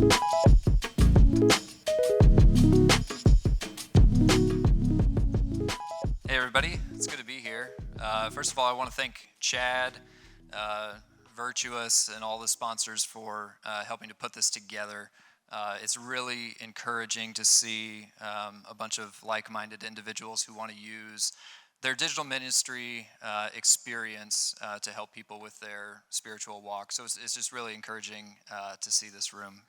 Hey everybody, it's good to be here. First of all, I want to thank Chad, Virtuous, and all the sponsors for helping to put this together. It's really encouraging to see a bunch of like-minded individuals who want to use their digital ministry experience to help people with their spiritual walk. So it's just really encouraging to see this room.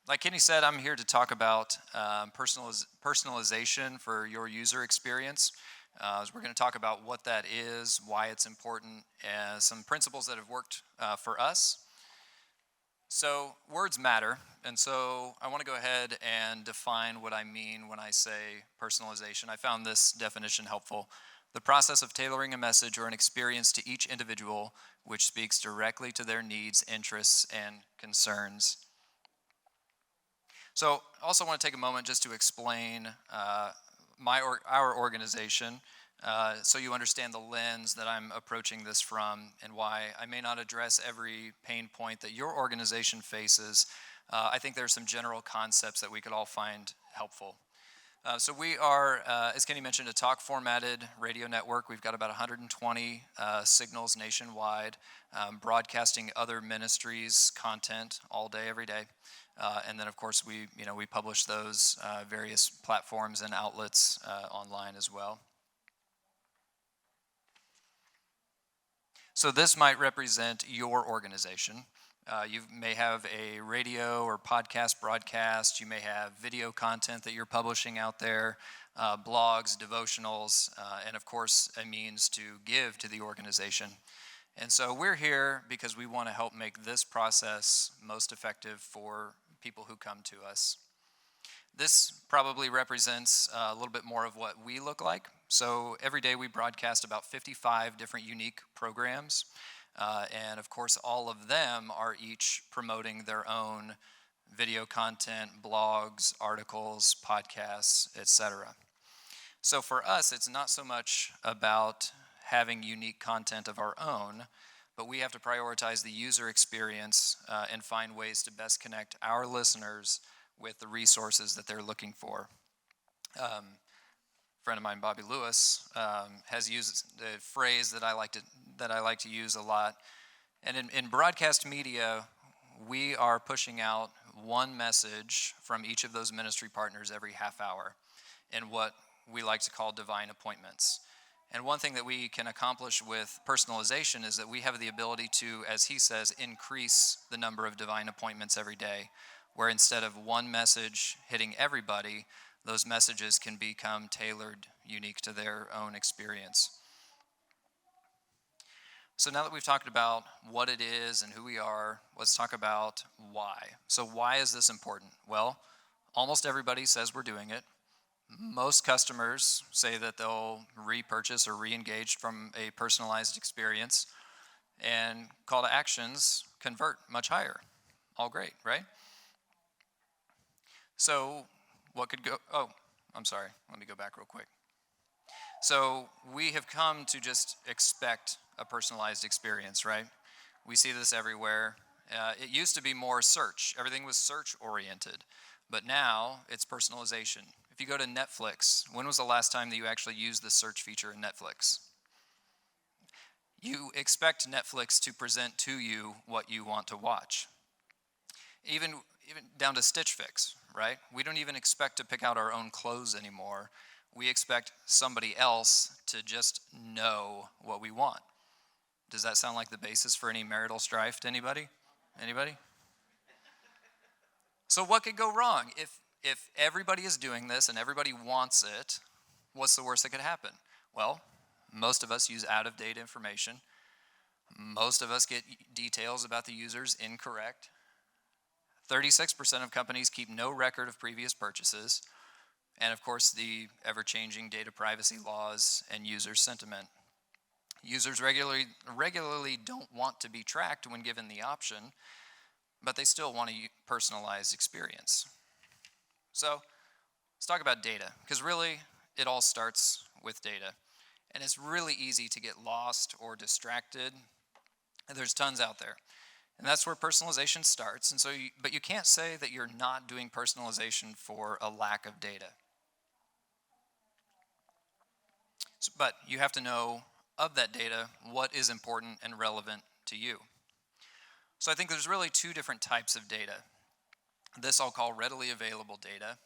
Like Kenny said, I'm here to talk about personalization for your user experience. We're going to talk about what that is, why it's important, and some principles that have worked for us. So words matter, and so I want to go ahead and define what I mean when I say personalization. I found this definition helpful. The process of tailoring a message or an experience to each individual which speaks directly to their needs, interests, and concerns. So I also want to take a moment just to explain our organization so you understand the lens that I'm approaching this from and why I may not address every pain point that your organization faces. I think there are some general concepts that we could all find helpful. So we are, as Kenny mentioned, a talk-formatted radio network. We've got about 120 signals nationwide, broadcasting other ministries' content all day, every day. And then, of course, we publish those various platforms and outlets online as well. So this might represent your organization. You may have a radio or podcast broadcast. You may have video content that you're publishing out there, blogs, devotionals, and, of course, a means to give to the organization. And so we're here because we want to help make this process most effective for people who come to us. This probably represents a little bit more of what we look like. So every day we broadcast about 55 different unique programs. And of course, all of them are each promoting their own video content, blogs, articles, podcasts, etc. So for us, it's not so much about having unique content of our own, but we have to prioritize the user experience and find ways to best connect our listeners with the resources that they're looking for. A friend of mine, Bobby Lewis, has used the phrase that I like to use a lot. And in broadcast media, we are pushing out one message from each of those ministry partners every half hour in what we like to call divine appointments. And one thing that we can accomplish with personalization is that we have the ability to, as he says, increase the number of divine appointments every day, where instead of one message hitting everybody, those messages can become tailored, unique to their own experience. So now that we've talked about what it is and who we are, let's talk about why. So why is this important? Well, almost everybody says we're doing it. Most customers say that they'll repurchase or re-engage from a personalized experience, and call to actions convert much higher. All great, right? So what could go, let me go back real quick. So we have come to just expect a personalized experience, right? We see this everywhere. It used to be more search. Everything was search-oriented, but now it's personalization. If you go to Netflix, when was the last time that you actually used the search feature in Netflix? You expect Netflix to present to you what you want to watch. Even down to Stitch Fix, right? We don't even expect to pick out our own clothes anymore. We expect somebody else to just know what we want. Does that sound like the basis for any marital strife to anybody? Anybody? So what could go wrong? If everybody is doing this and everybody wants it, what's the worst that could happen? Well, most of us use out-of-date information. Most of us get details about the users incorrect. 36% of companies keep no record of previous purchases. And of course, the ever-changing data privacy laws and user sentiment. Users regularly don't want to be tracked when given the option, but they still want a personalized experience. So let's talk about data, because really it all starts with data. And it's really easy to get lost or distracted. There's tons out there. And that's where personalization starts. And so, but you can't say that you're not doing personalization for a lack of data. But you have to know of that data what is important and relevant to you. So I think there's really two different types of data. This I'll call readily available data.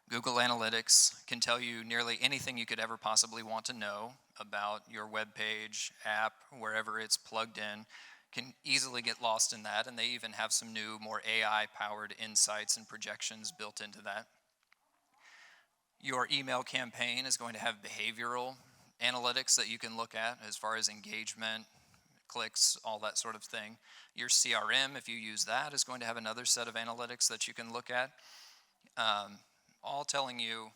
Google Analytics can tell you nearly anything you could ever possibly want to know about your web page, app, wherever it's plugged in, can easily get lost in that, and they even have some new, more AI-powered insights and projections built into that. Your email campaign is going to have behavioral analytics that you can look at as far as engagement, clicks, all that sort of thing. Your CRM, if you use that, is going to have another set of analytics that you can look at, all telling you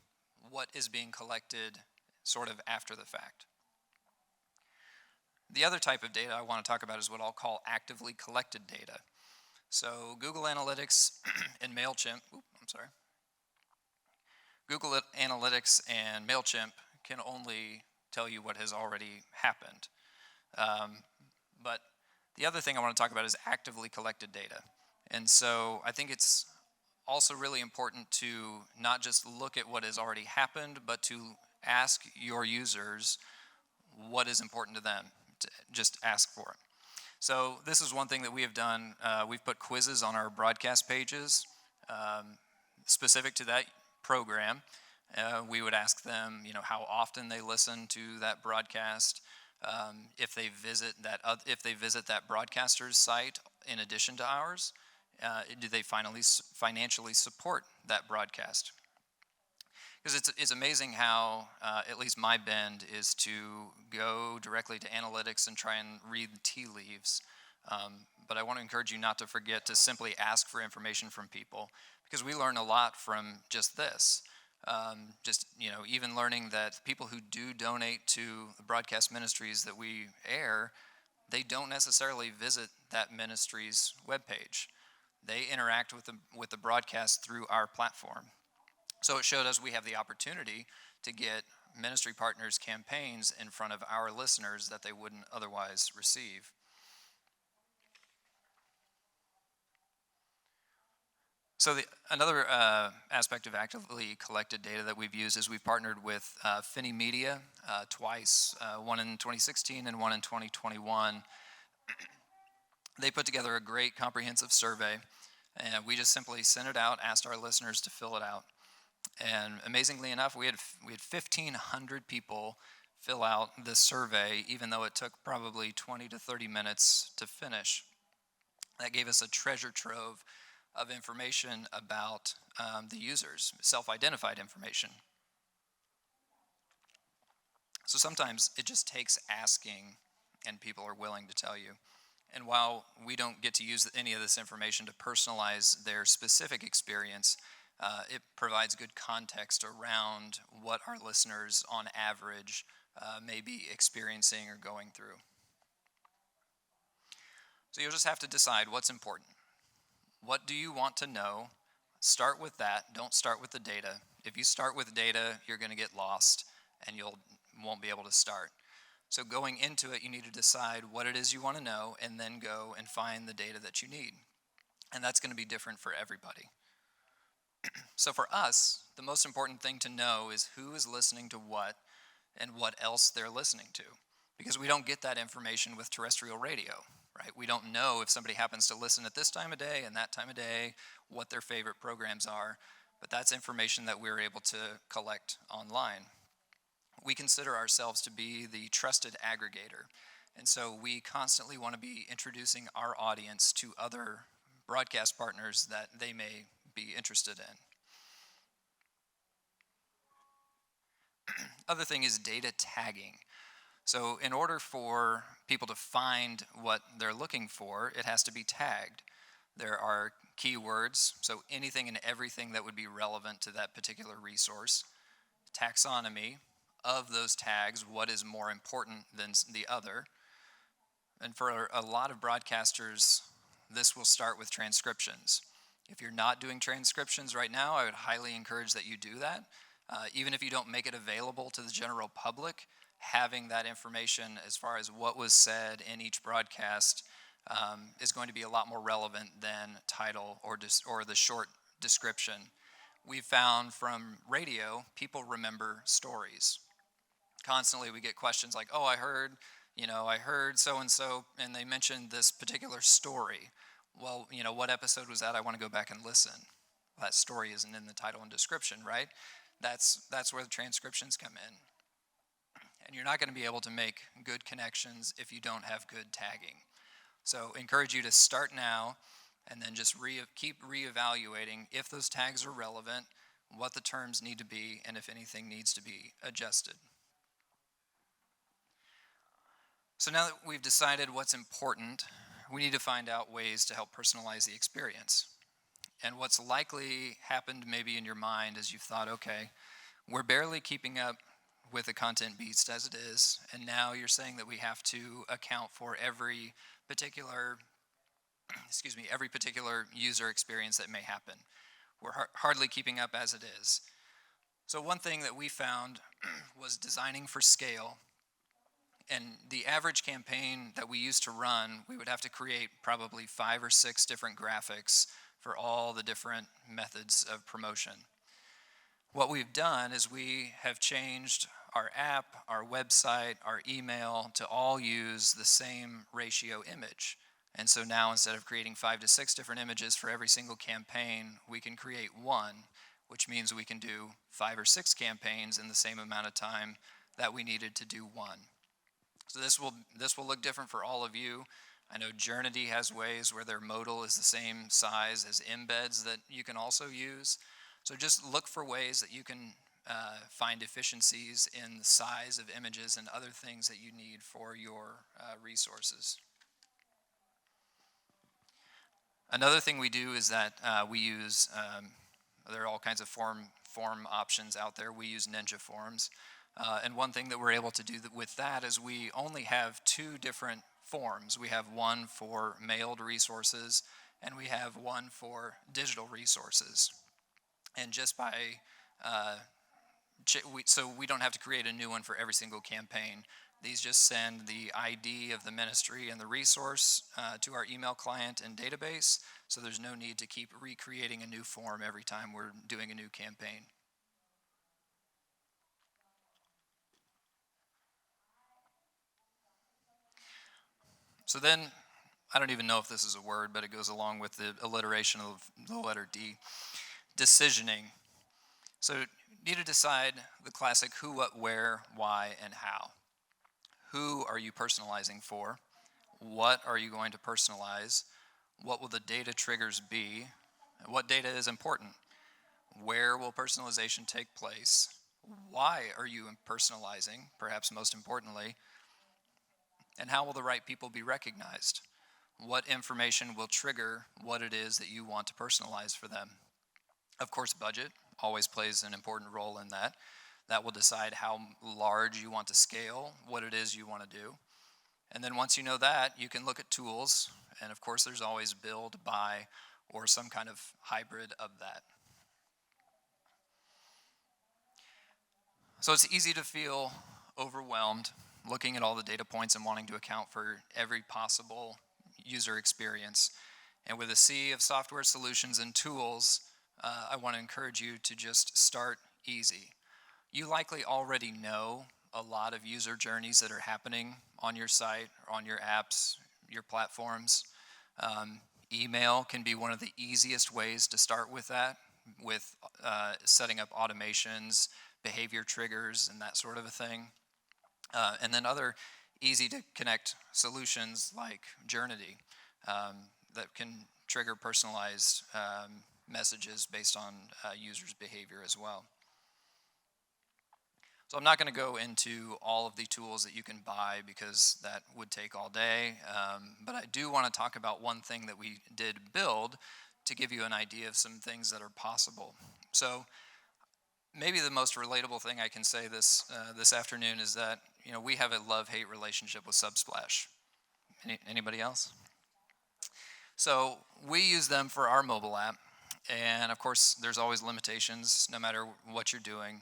what is being collected sort of after the fact. The other type of data I want to talk about is what I'll call actively collected data. So Google Analytics and MailChimp, Google Analytics and MailChimp can only tell you what has already happened. But the other thing I want to talk about is actively collected data. And so I think it's also really important to not just look at what has already happened, but to ask your users what is important to them. To just ask for it. So this is one thing that we have done. We've put quizzes on our broadcast pages specific to that program. We would ask them, how often they listen to that broadcast, if they visit that broadcaster's site in addition to ours. Do they financially support that broadcast? Because it's amazing how, at least my bend is to go directly to analytics and try and read the tea leaves. But I want to encourage you not to forget to simply ask for information from people, because we learn a lot from just this. Even learning that people who do donate to the broadcast ministries that we air, they don't necessarily visit that ministry's webpage. They interact with the broadcast through our platform. So it showed us we have the opportunity to get ministry partners' campaigns in front of our listeners that they wouldn't otherwise receive. So another aspect of actively collected data that we've used is we've partnered with Finney Media twice, one in 2016 and one in 2021. They put together a great comprehensive survey, and we just simply sent it out, asked our listeners to fill it out. And amazingly enough, we had 1,500 people fill out this survey, even though it took probably 20 to 30 minutes to finish. That gave us a treasure trove of information about the users, self-identified information. So sometimes it just takes asking, and people are willing to tell you. And while we don't get to use any of this information to personalize their specific experience, it provides good context around what our listeners on average may be experiencing or going through. So you'll just have to decide what's important. What do you want to know? Start with that. Don't start with the data. If you start with data, you're going to get lost and you won't be able to start. So going into it, you need to decide what it is you want to know and then go and find the data that you need. And that's going to be different for everybody. So for us, the most important thing to know is who is listening to what and what else they're listening to. Because we don't get that information with terrestrial radio, right? We don't know if somebody happens to listen at this time of day and that time of day, what their favorite programs are. But that's information that we're able to collect online. We consider ourselves to be the trusted aggregator. And so we constantly want to be introducing our audience to other broadcast partners that they may be interested in. Other thing is data tagging. So in order for people to find what they're looking for, it has to be tagged. There are keywords, so anything and everything that would be relevant to that particular resource. Taxonomy of those tags, what is more important than the other. And for a lot of broadcasters, this will start with transcriptions. If you're not doing transcriptions right now, I would highly encourage that you do that. Even if you don't make it available to the general public, having that information as far as what was said in each broadcast is going to be a lot more relevant than title or the short description. We've found from radio, people remember stories. Constantly we get questions like, oh, I heard so-and-so, and they mentioned this particular story. Well, what episode was that? I want to go back and listen. Well, that story isn't in the title and description, right? That's where the transcriptions come in. And you're not going to be able to make good connections if you don't have good tagging. So encourage you to start now and then just keep reevaluating if those tags are relevant, what the terms need to be, and if anything needs to be adjusted. So now that we've decided what's important, we need to find out ways to help personalize the experience. And what's likely happened maybe in your mind is you've thought, okay, we're barely keeping up with the content beast as it is, and now you're saying that we have to account for every particular user experience that may happen. We're hardly keeping up as it is. So one thing that we found was designing for scale. And the average campaign that we used to run, we would have to create probably 5 or 6 different graphics for all the different methods of promotion. What we've done is we have changed our app, our website, our email to all use the same ratio image. And so now instead of creating 5 to 6 different images for every single campaign, we can create one, which means we can do 5 or 6 campaigns in the same amount of time that we needed to do one. So this will look different for all of you. I know Journity has ways where their modal is the same size as embeds that you can also use. So just look for ways that you can find efficiencies in the size of images and other things that you need for your resources. Another thing we do is that we use, there are all kinds of form options out there. We use Ninja forms. And one thing that we're able to do with that is we only have 2 different forms. We have one for mailed resources, and we have one for digital resources. And just by, so we don't have to create a new one for every single campaign. These just send the ID of the ministry and the resource to our email client and database, so there's no need to keep recreating a new form every time we're doing a new campaign. So then, I don't even know if this is a word, but it goes along with the alliteration of the letter D, decisioning. So you need to decide the classic who, what, where, why, and how. Who are you personalizing for? What are you going to personalize? What will the data triggers be? What data is important? Where will personalization take place? Why are you personalizing, perhaps most importantly? And how will the right people be recognized? What information will trigger what it is that you want to personalize for them? Of course, budget always plays an important role in that. That will decide how large you want to scale, what it is you want to do. And then once you know that, you can look at tools. And of course, there's always build, buy, or some kind of hybrid of that. So it's easy to feel overwhelmed looking at all the data points and wanting to account for every possible user experience. And with a sea of software solutions and tools, I want to encourage you to just start easy. You likely already know a lot of user journeys that are happening on your site, or on your apps, your platforms. Email can be one of the easiest ways to start with that, with setting up automations, behavior triggers, and that sort of a thing. And then other easy to connect solutions like Journity that can trigger personalized messages based on users' behavior as well. So I'm not going to go into all of the tools that you can buy because that would take all day, but I do want to talk about one thing that we did build to give you an idea of some things that are possible. So maybe the most relatable thing I can say this afternoon is that we have a love-hate relationship with Subsplash. Anybody else? So we use them for our mobile app, and of course there's always limitations no matter what you're doing.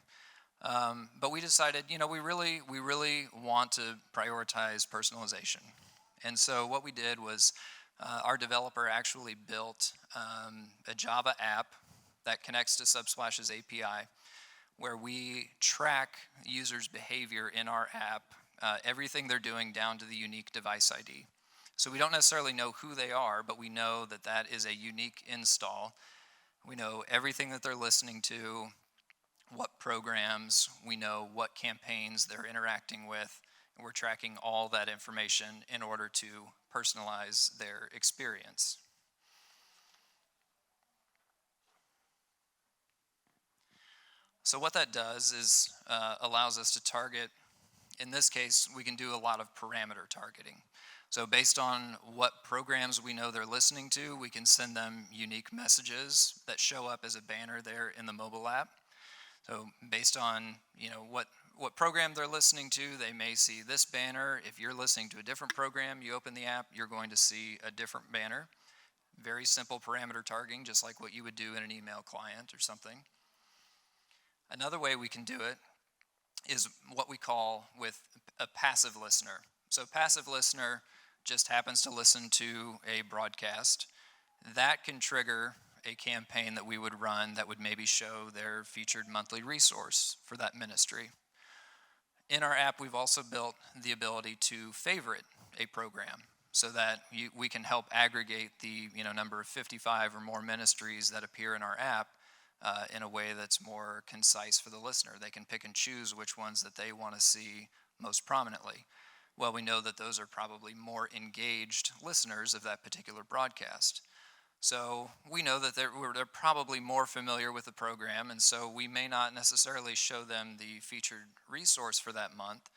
But we decided, we really want to prioritize personalization. And so what we did was our developer actually built a Java app that connects to Subsplash's API, where we track users' behavior in our app, everything they're doing down to the unique device ID. So we don't necessarily know who they are, but we know that that is a unique install. We know everything that they're listening to, what programs, we know what campaigns they're interacting with, and we're tracking all that information in order to personalize their experience. So what that does is allows us to target, in this case, we can do a lot of parameter targeting. So based on what programs we know they're listening to, we can send them unique messages that show up as a banner there in the mobile app. So based on what program they're listening to, they may see this banner. If you're listening to a different program, you open the app, you're going to see a different banner. Very simple parameter targeting, just like what you would do in an email client or something. Another way we can do it is what we call with a passive listener. So passive listener just happens to listen to a broadcast. That can trigger a campaign that we would run that would maybe show their featured monthly resource for that ministry. In our app, we've also built the ability to favorite a program so that we can help aggregate the number of 55 or more ministries that appear in our app in a way that's more concise for the listener. They can pick and choose which ones that they want to see most prominently. Well, we know that those are probably more engaged listeners of that particular broadcast. So we know that they're probably more familiar with the program, and so we may not necessarily show them the featured resource for that month.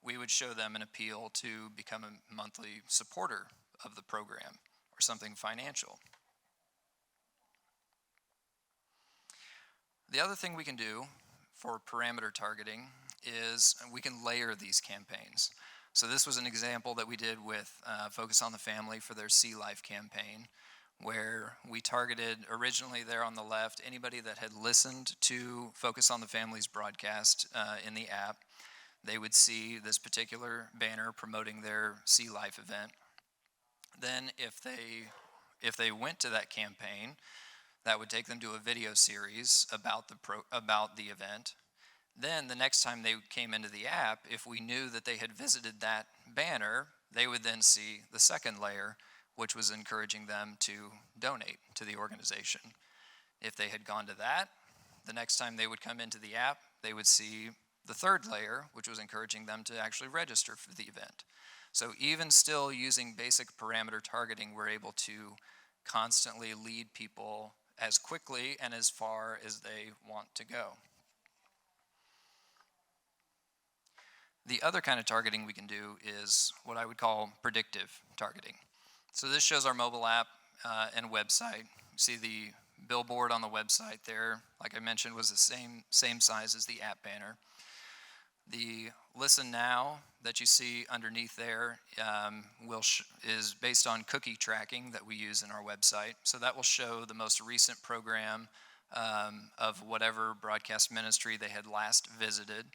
We would show them an appeal to become a monthly supporter of the program or something financial. The other thing we can do for parameter targeting is we can layer these campaigns. So this was an example that we did with Focus on the Family for their Sea Life campaign, where we targeted originally there on the left anybody that had listened to Focus on the Family's broadcast in the app. They would see this particular banner promoting their Sea Life event. Then if they went to that campaign, that would take them to a video series about the event. Then the next time they came into the app, if we knew that they had visited that banner, they would then see the second layer, which was encouraging them to donate to the organization. If they had gone to that, the next time they would come into the app, they would see the third layer, which was encouraging them to actually register for the event. So even still using basic parameter targeting, we're able to constantly lead people as quickly and as far as they want to go. The other kind of targeting we can do is what I would call predictive targeting. So this shows our mobile app and website. You see the billboard on the website there, like I mentioned, was the same size as the app banner. The Listen Now that you see underneath there is based on cookie tracking that we use in our website. So that will show the most recent program of whatever broadcast ministry they had last visited.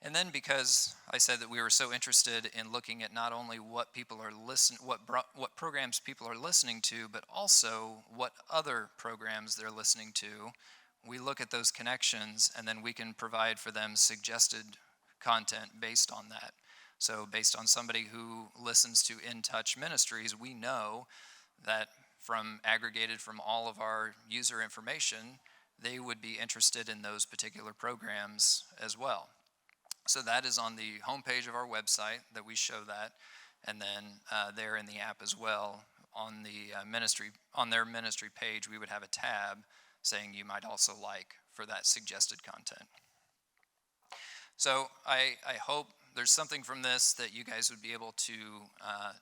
And then because I said that we were so interested in looking at not only what people are what programs people are listening to, but also what other programs they're listening to, we look at those connections and then we can provide for them suggested content based on that. So based on somebody who listens to In Touch Ministries, we know that aggregated from all of our user information, they would be interested in those particular programs as well. So that is on the homepage of our website that we show that, and then there in the app as well on their ministry page, we would have a tab saying you might also like for that suggested content. So I hope there's something from this that you guys would be able to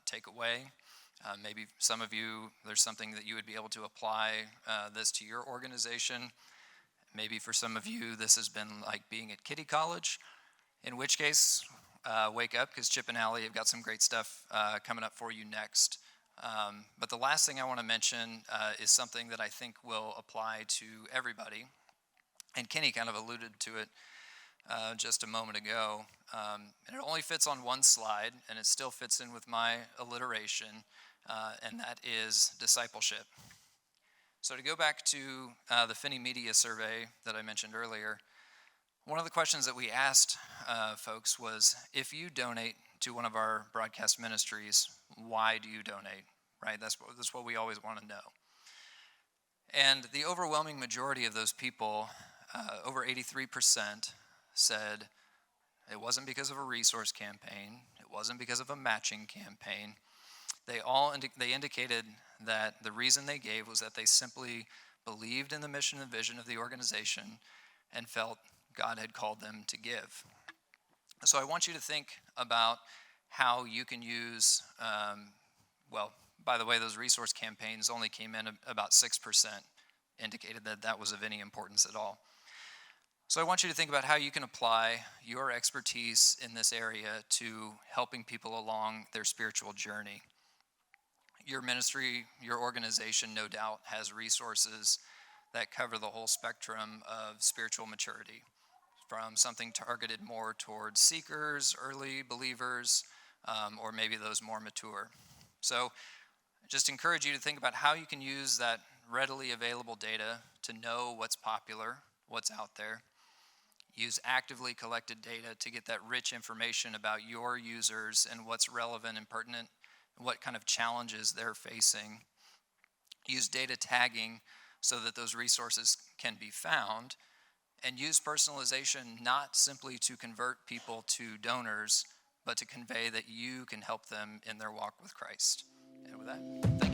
take away. Maybe some of you, there's something that you would be able to apply this to your organization. Maybe for some of you, this has been like being at Kitty College. In which case, wake up, because Chip and Allie have got some great stuff coming up for you next. But the last thing I want to mention is something that I think will apply to everybody. And Kenny kind of alluded to it just a moment ago. And it only fits on one slide, and it still fits in with my alliteration, and that is discipleship. So to go back to the Finney Media survey that I mentioned earlier, one of the questions that we asked folks was, if you donate to one of our broadcast ministries, why do you donate? Right? That's what we always want to know. And the overwhelming majority of those people, over 83%, said it wasn't because of a resource campaign, it wasn't because of a matching campaign. They indicated that the reason they gave was that they simply believed in the mission and vision of the organization and felt God had called them to give. So I want you to think about how you can use, by the way, those resource campaigns only came in about 6%, indicated that that was of any importance at all. So I want you to think about how you can apply your expertise in this area to helping people along their spiritual journey. Your ministry, your organization, no doubt has resources that cover the whole spectrum of spiritual maturity, from something targeted more towards seekers, early believers, or maybe those more mature. So just encourage you to think about how you can use that readily available data to know what's popular, what's out there. Use actively collected data to get that rich information about your users and what's relevant and pertinent, and what kind of challenges they're facing. Use data tagging so that those resources can be found. And use personalization not simply to convert people to donors, but to convey that you can help them in their walk with Christ. And with that, thank you.